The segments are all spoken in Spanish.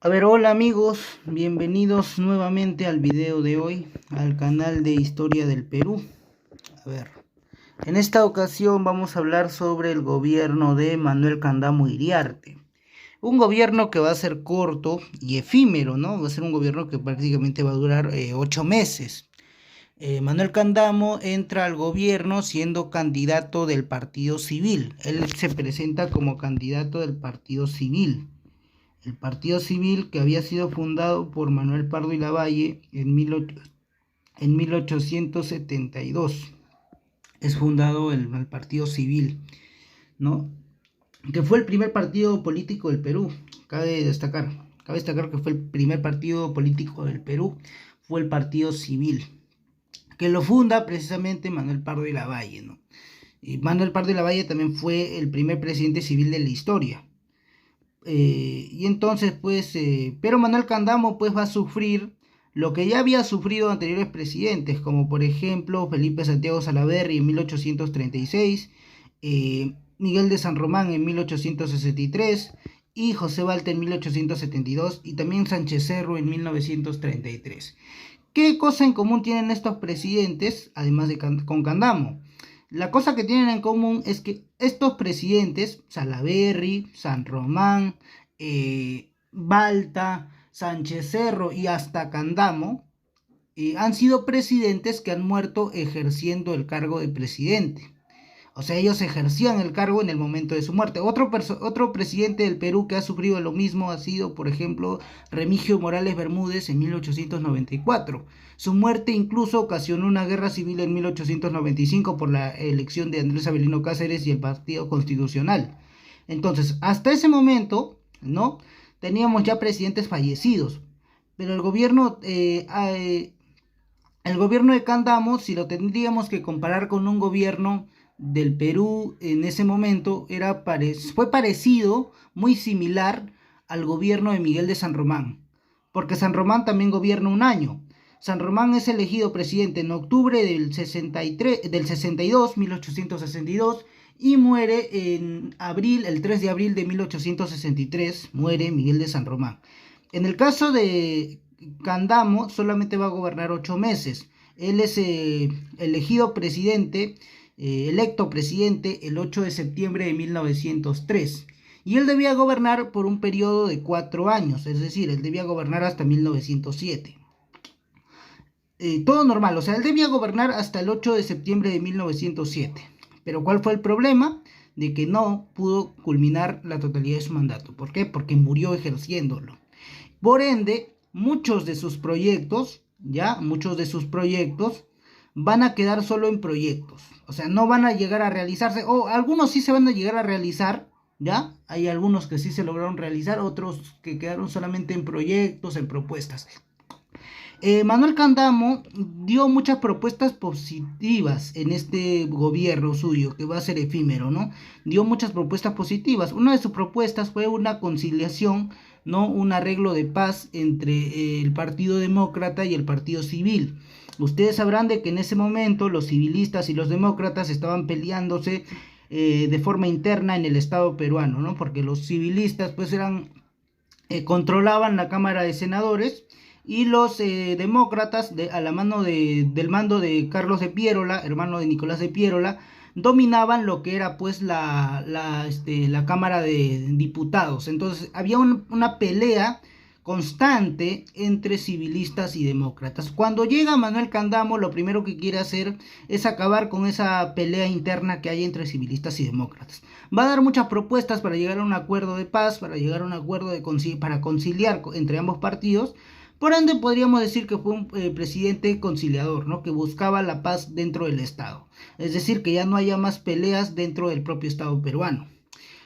Hola amigos, bienvenidos nuevamente al video de hoy, al canal de Historia del Perú. A ver, en esta ocasión vamos a hablar sobre el gobierno de Manuel Candamo Iriarte. Un gobierno que va a ser corto y efímero, ¿no? Va a ser un gobierno que prácticamente va a durar 8 meses. Manuel Candamo entra al gobierno siendo candidato del Partido Civil. Él se presenta como candidato del Partido Civil. El Partido Civil, que había sido fundado por Manuel Pardo y Lavalle en 1872. Es fundado el Partido Civil, ¿no? Que fue el primer partido político del Perú. Cabe destacar que fue el primer partido político del Perú, fue el Partido Civil, que lo funda precisamente Manuel Pardo y Lavalle, ¿no? Y Manuel Pardo y Lavalle también fue el primer presidente civil de la historia. Y entonces pero Manuel Candamo pues va a sufrir lo que ya había sufrido anteriores presidentes, como por ejemplo Felipe Santiago Salaverry en 1836, Miguel de San Román en 1863 y José Balta en 1872 y también Sánchez Cerro en 1933. ¿Qué cosa en común tienen estos presidentes, además de con Candamo? La cosa que tienen en común es que estos presidentes, Salaverry, San Román, Balta, Sánchez Cerro y hasta Candamo, han sido presidentes que han muerto ejerciendo el cargo de presidente. O sea, ellos ejercían el cargo en el momento de su muerte. Otro presidente del Perú que ha sufrido lo mismo ha sido, por ejemplo, Remigio Morales Bermúdez en 1894. Su muerte incluso ocasionó una guerra civil en 1895 por la elección de Andrés Avelino Cáceres y el Partido Constitucional. Entonces, hasta ese momento, ¿no? Teníamos ya presidentes fallecidos. Pero el gobierno de Candamo, si lo tendríamos que comparar con un gobierno del Perú en ese momento, fue parecido, muy similar al gobierno de Miguel de San Román, porque San Román también gobierna un año. San Román es elegido presidente en octubre del 1862, y muere en abril, el 3 de abril de 1863, muere Miguel de San Román. En el caso de Candamo, solamente va a gobernar 8 meses. Él es electo presidente el 8 de septiembre de 1903. Y él debía gobernar por un periodo de 4 años, es decir, él debía gobernar hasta 1907. Todo normal, o sea, él debía gobernar hasta el 8 de septiembre de 1907. Pero ¿cuál fue el problema? De que no pudo culminar la totalidad de su mandato. ¿Por qué? Porque murió ejerciéndolo. Por ende, muchos de sus proyectos van a quedar solo en proyectos. O sea, no van a llegar a realizarse, o algunos sí se van a llegar a realizar, ¿ya? Hay algunos que sí se lograron realizar, otros que quedaron solamente en proyectos, en propuestas. Manuel Candamo dio muchas propuestas positivas en este gobierno suyo, que va a ser efímero, ¿no? Dio muchas propuestas positivas. Una de sus propuestas fue una conciliación, ¿no? Un arreglo de paz entre el Partido Demócrata y el Partido Civil. Ustedes sabrán de que en ese momento los civilistas y los demócratas estaban peleándose de forma interna en el Estado peruano, ¿no? Porque los civilistas pues controlaban la Cámara de Senadores, y los demócratas, a la mano del mando de Carlos de Piérola, hermano de Nicolás de Piérola, dominaban lo que era pues la Cámara de Diputados. Entonces había una pelea constante entre civilistas y demócratas. Cuando llega Manuel Candamo, lo primero que quiere hacer es acabar con esa pelea interna que hay entre civilistas y demócratas. Va a dar muchas propuestas para llegar a un acuerdo de paz, para llegar a un acuerdo para conciliar entre ambos partidos. Por ende, podríamos decir que fue un presidente conciliador, ¿no? Que buscaba la paz dentro del Estado. Es decir, que ya no haya más peleas dentro del propio Estado peruano,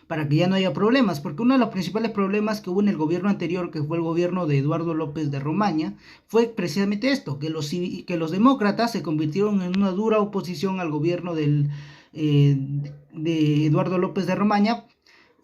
para que ya no haya problemas, porque uno de los principales problemas que hubo en el gobierno anterior, que fue el gobierno de Eduardo López de Romaña, fue precisamente esto, que los demócratas se convirtieron en una dura oposición al gobierno de Eduardo López de Romaña,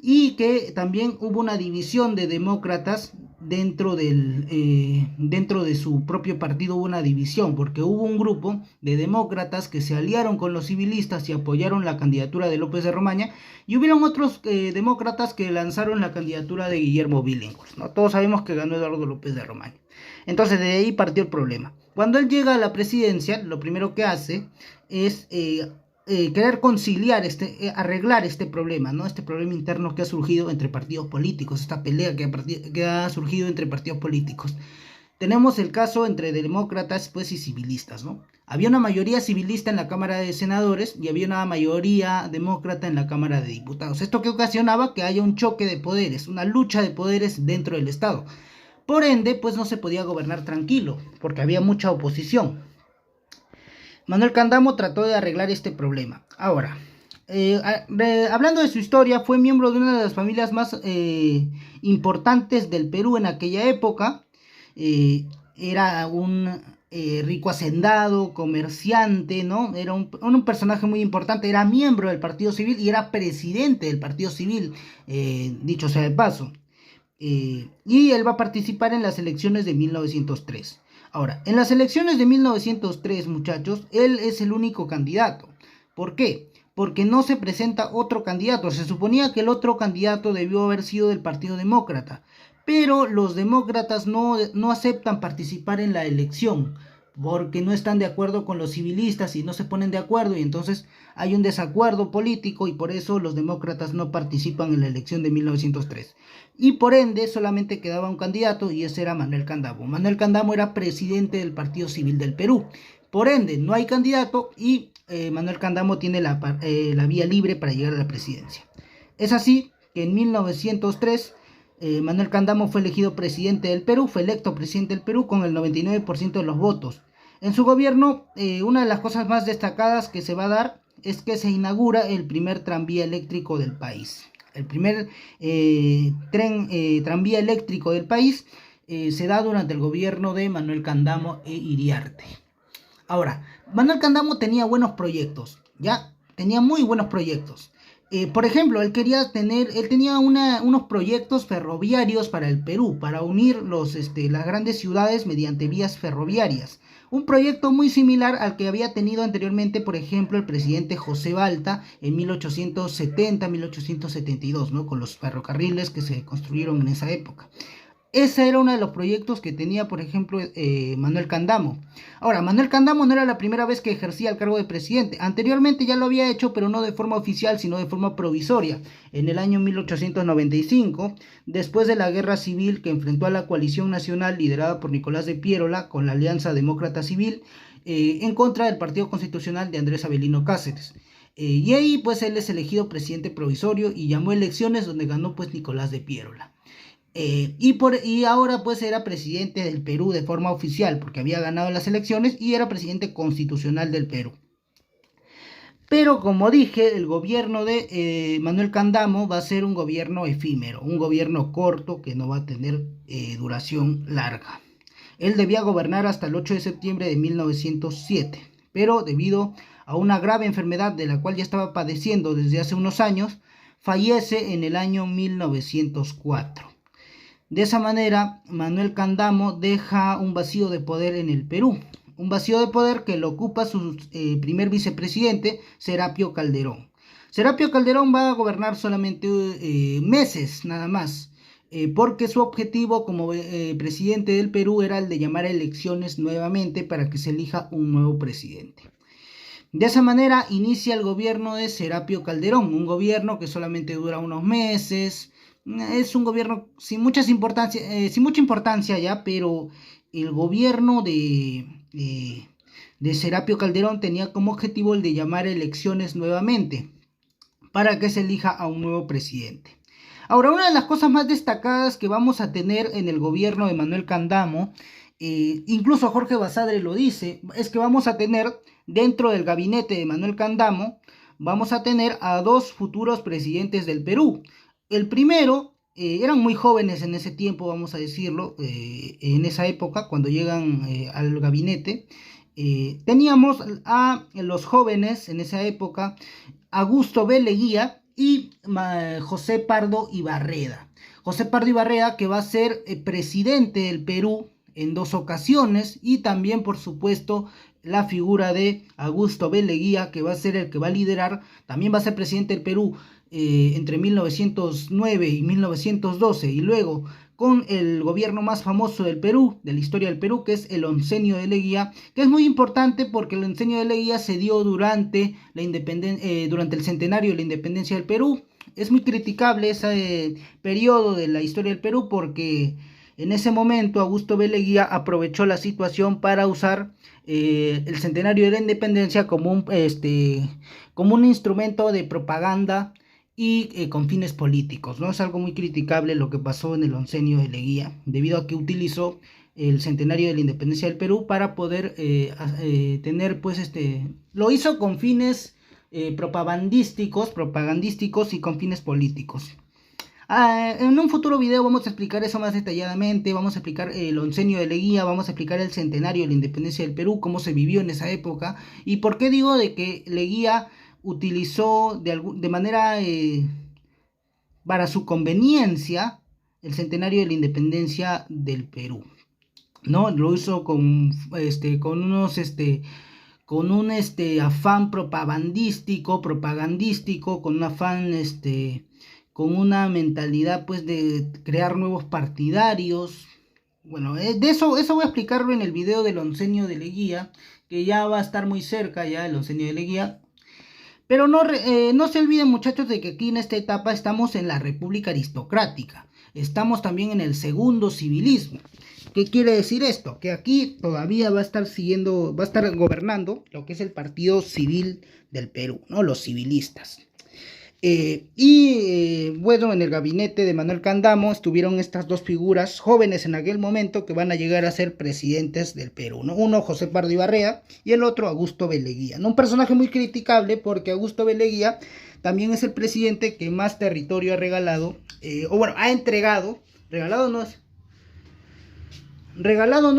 y que también hubo una división de demócratas dentro de su propio partido hubo una división, porque hubo un grupo de demócratas que se aliaron con los civilistas y apoyaron la candidatura de López de Romaña, y hubieron otros demócratas que lanzaron la candidatura de Guillermo Billinghurst, ¿no? Todos sabemos que ganó Eduardo López de Romaña. Entonces de ahí partió el problema. Cuando él llega a la presidencia, lo primero que hace es querer conciliar, arreglar este problema, ¿no? Este problema interno que ha surgido entre partidos políticos, esta pelea que ha surgido entre partidos políticos. Tenemos el caso entre demócratas pues, y civilistas, ¿no? Había una mayoría civilista en la Cámara de Senadores y había una mayoría demócrata en la Cámara de Diputados. Esto que ocasionaba que haya un choque de poderes, una lucha de poderes dentro del Estado. Por ende, pues no se podía gobernar tranquilo, porque había mucha oposición. Manuel Candamo trató de arreglar este problema. Ahora, hablando de su historia, fue miembro de una de las familias más importantes del Perú en aquella época. Era un rico hacendado, comerciante, ¿no? Era un personaje muy importante, era miembro del Partido Civil y era presidente del Partido Civil, dicho sea de paso. Y él va a participar en las elecciones de 1903. Ahora, en las elecciones de 1903, muchachos, él es el único candidato. ¿Por qué? Porque no se presenta otro candidato. Se suponía que el otro candidato debió haber sido del Partido Demócrata, pero los demócratas no aceptan participar en la elección porque no están de acuerdo con los civilistas y no se ponen de acuerdo, y entonces hay un desacuerdo político y por eso los demócratas no participan en la elección de 1903. Y por ende solamente quedaba un candidato y ese era Manuel Candamo. Manuel Candamo era presidente del Partido Civil del Perú. Por ende no hay candidato y Manuel Candamo tiene la vía libre para llegar a la presidencia. Es así que en 1903 Manuel Candamo fue elegido presidente del Perú, fue electo presidente del Perú con el 99% de los votos. En su gobierno, una de las cosas más destacadas que se va a dar es que se inaugura el primer tranvía eléctrico del país. El primer tranvía eléctrico del país se da durante el gobierno de Manuel Candamo e Iriarte. Ahora, Manuel Candamo tenía buenos proyectos, ¿ya? Tenía muy buenos proyectos. Por ejemplo, él tenía unos proyectos ferroviarios para el Perú, para unir las grandes ciudades mediante vías ferroviarias. Un proyecto muy similar al que había tenido anteriormente, por ejemplo, el presidente José Balta en 1870-1872, ¿no? Con los ferrocarriles que se construyeron en esa época. Ese era uno de los proyectos que tenía, por ejemplo, Manuel Candamo. Ahora, Manuel Candamo no era la primera vez que ejercía el cargo de presidente. Anteriormente ya lo había hecho, pero no de forma oficial, sino de forma provisoria. En el año 1895, después de la guerra civil que enfrentó a la coalición nacional liderada por Nicolás de Piérola con la Alianza Demócrata Civil, en contra del Partido Constitucional de Andrés Avelino Cáceres. Y ahí, pues, él es elegido presidente provisorio y llamó elecciones donde ganó, pues, Nicolás de Piérola. Y ahora pues era presidente del Perú de forma oficial porque había ganado las elecciones y era presidente constitucional del Perú. Pero como dije, el gobierno de Manuel Candamo va a ser un gobierno efímero, un gobierno corto que no va a tener duración larga. Él debía gobernar hasta el 8 de septiembre de 1907, pero debido a una grave enfermedad de la cual ya estaba padeciendo desde hace unos años, fallece en el año 1904. De esa manera, Manuel Candamo deja un vacío de poder en el Perú. Un vacío de poder que lo ocupa su primer vicepresidente, Serapio Calderón. Serapio Calderón va a gobernar solamente meses, nada más. Porque su objetivo como presidente del Perú era el de llamar a elecciones nuevamente para que se elija un nuevo presidente. De esa manera inicia el gobierno de Serapio Calderón, un gobierno que solamente dura unos meses. Es un gobierno sin mucha importancia ya, pero el gobierno de Serapio Calderón tenía como objetivo el de llamar elecciones nuevamente para que se elija a un nuevo presidente. Ahora, una de las cosas más destacadas que vamos a tener en el gobierno de Manuel Candamo, incluso Jorge Basadre lo dice, es que vamos a tener dentro del gabinete de Manuel Candamo, vamos a tener a dos futuros presidentes del Perú. El primero, eran muy jóvenes en ese tiempo, vamos a decirlo, en esa época, cuando llegan al gabinete. Teníamos a los jóvenes en esa época, Augusto B. Leguía y José Pardo Ibarreda. José Pardo Ibarrea, que va a ser presidente del Perú en 2 ocasiones, y también, por supuesto, la figura de Augusto B. Leguía, que va a ser el que va a liderar, también va a ser presidente del Perú entre 1909 y 1912, y luego con el gobierno más famoso del Perú, de la historia del Perú, que es el oncenio de Leguía, que es muy importante porque el oncenio de Leguía se dio durante durante el centenario de la independencia del Perú. Es muy criticable ese periodo de la historia del Perú porque en ese momento Augusto B. Leguía aprovechó la situación para usar el centenario de la independencia como un instrumento de propaganda y con fines políticos, ¿no? Es algo muy criticable lo que pasó en el oncenio de Leguía, debido a que utilizó el centenario de la independencia del Perú para poder tener, pues, lo hizo con fines propagandísticos y con fines políticos. En un futuro video vamos a explicar eso más detalladamente, vamos a explicar el oncenio de Leguía, vamos a explicar el centenario de la independencia del Perú, cómo se vivió en esa época, y por qué digo de que Leguía utilizó de manera para su conveniencia el centenario de la independencia del Perú, ¿no? Lo hizo con un afán propagandístico, con un afán con una mentalidad, pues, de crear nuevos partidarios. Bueno, de eso voy a explicarlo en el video del oncenio de Leguía, que ya va a estar muy cerca ya el oncenio de Leguía. Pero no se olviden, muchachos, de que aquí en esta etapa estamos en la República Aristocrática. Estamos también en el segundo civilismo. ¿Qué quiere decir esto? Que aquí todavía va a estar gobernando lo que es el Partido Civil del Perú, ¿no? Los civilistas. Bueno, en el gabinete de Manuel Candamo estuvieron estas dos figuras jóvenes en aquel momento que van a llegar a ser presidentes del Perú, ¿no? Uno, José Pardo Ibarrea, y el otro, Augusto B. Leguía, ¿no? Un personaje muy criticable porque Augusto B. Leguía también es el presidente que más territorio ha regalado, ha entregado. Regalado no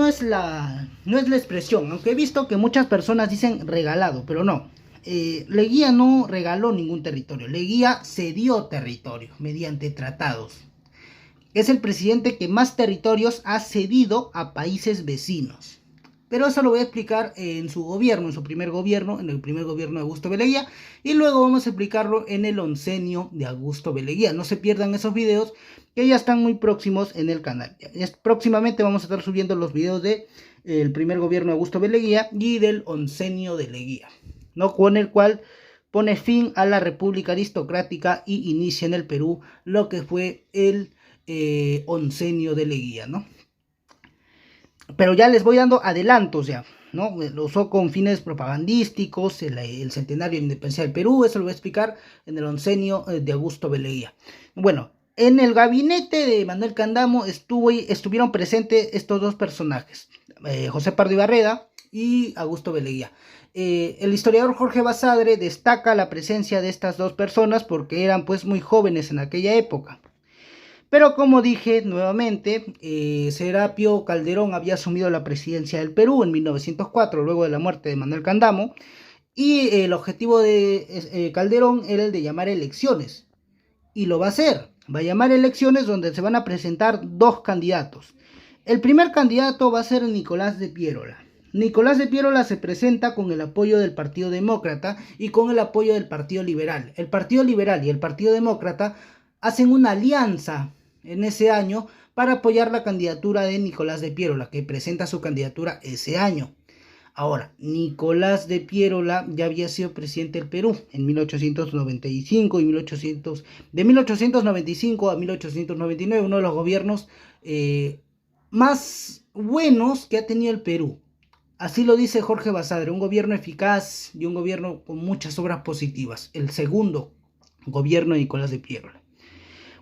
es la expresión, aunque he visto que muchas personas dicen regalado, pero no. Leguía no regaló ningún territorio, Leguía cedió territorio mediante tratados. Es el presidente que más territorios ha cedido a países vecinos. Pero eso lo voy a explicar en su gobierno, en su primer gobierno, en el primer gobierno de Augusto B. Leguía, y luego vamos a explicarlo en el oncenio de Augusto B. Leguía. No se pierdan esos videos que ya están muy próximos en el canal. Próximamente vamos a estar subiendo los videos de el primer gobierno de Augusto B. Leguía y del oncenio de Leguía, ¿no? Con el cual pone fin a la República Aristocrática y inicia en el Perú lo que fue el oncenio de Leguía, ¿no? Pero ya les voy dando adelantos ya, ¿no? Lo usó con fines propagandísticos, el centenario de la independencia del Perú, eso lo voy a explicar en el oncenio de Augusto B. Leguía. Bueno, en el gabinete de Manuel Candamo estuvieron presentes estos dos personajes, José Pardo Ibarrea y Augusto B. Leguía. El historiador Jorge Basadre destaca la presencia de estas dos personas porque eran, pues, muy jóvenes en aquella época. Pero como dije nuevamente, Serapio Calderón había asumido la presidencia del Perú en 1904, luego de la muerte de Manuel Candamo, y el objetivo de Calderón era el de llamar elecciones, y lo va a hacer. Va a llamar elecciones donde se van a presentar dos candidatos. El primer candidato va a ser Nicolás de Piérola. Nicolás de Piérola se presenta con el apoyo del Partido Demócrata y con el apoyo del Partido Liberal. El Partido Liberal y el Partido Demócrata hacen una alianza en ese año para apoyar la candidatura de Nicolás de Piérola, que presenta su candidatura ese año. Ahora, Nicolás de Piérola ya había sido presidente del Perú en 1895 y de 1895 a 1899, uno de los gobiernos más buenos que ha tenido el Perú. Así lo dice Jorge Basadre, un gobierno eficaz y un gobierno con muchas obras positivas. El segundo gobierno de Nicolás de Piérola.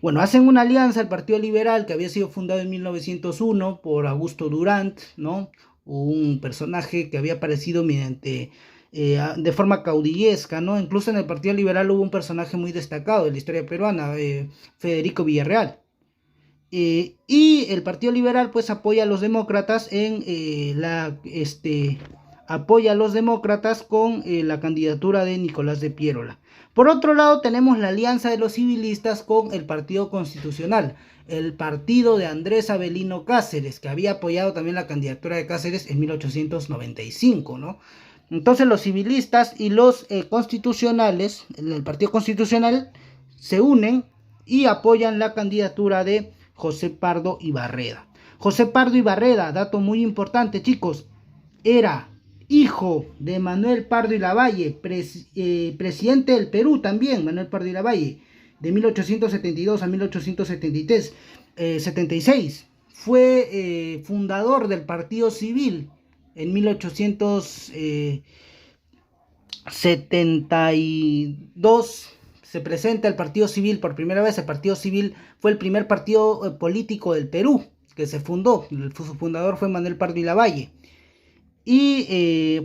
Bueno, hacen una alianza el Partido Liberal, que había sido fundado en 1901 por Augusto Durand, ¿no? Un personaje que había aparecido de forma caudillesca, ¿no? Incluso en el Partido Liberal hubo un personaje muy destacado de la historia peruana, Federico Villarreal. Y el Partido Liberal, pues, apoya a los demócratas apoya a los demócratas con la candidatura de Nicolás de Piérola. Por otro lado, tenemos la alianza de los civilistas con el Partido Constitucional. el partido de Andrés Avelino Cáceres, que había apoyado también la candidatura de Cáceres en 1895, ¿no? Entonces los civilistas y los constitucionales, el Partido Constitucional, se unen y apoyan la candidatura de José Pardo y Barreda. José Pardo y Barreda, dato muy importante, chicos, era hijo de Manuel Pardo y Lavalle, presidente del Perú también, Manuel Pardo y Lavalle, de 1872 a 1876. Fue fundador del Partido Civil en 1872. Se presenta el Partido Civil por primera vez. El Partido Civil fue el primer partido político del Perú que se fundó. Su fundador fue Manuel Pardo y Lavalle. Y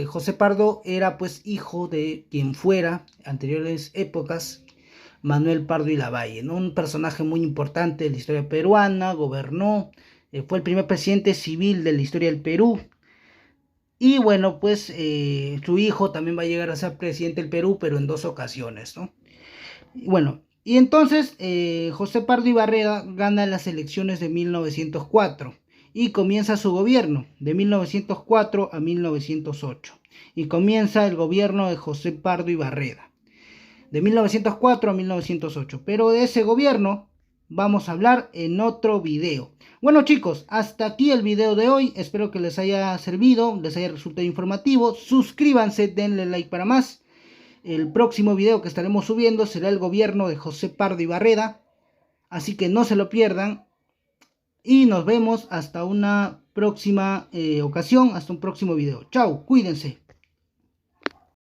José Pardo era pues hijo de quien fuera, anteriores épocas, Manuel Pardo y Lavalle, ¿no? Un personaje muy importante de la historia peruana, gobernó, fue el primer presidente civil de la historia del Perú. Y bueno, pues su hijo también va a llegar a ser presidente del Perú, pero en 2 ocasiones, ¿no? Y bueno, y entonces José Pardo y Barreda gana las elecciones de 1904 y comienza su gobierno de 1904 a 1908. Y comienza el gobierno de José Pardo y Barreda de 1904 a 1908. Pero de ese gobierno vamos a hablar en otro video. Bueno chicos, hasta aquí el video de hoy. Espero que les haya servido, les haya resultado informativo. Suscríbanse, denle like para más. El próximo video que estaremos subiendo será el gobierno de José Pardo y Barreda. Así que no se lo pierdan. Y nos vemos hasta una próxima ocasión, hasta un próximo video. Chao, cuídense.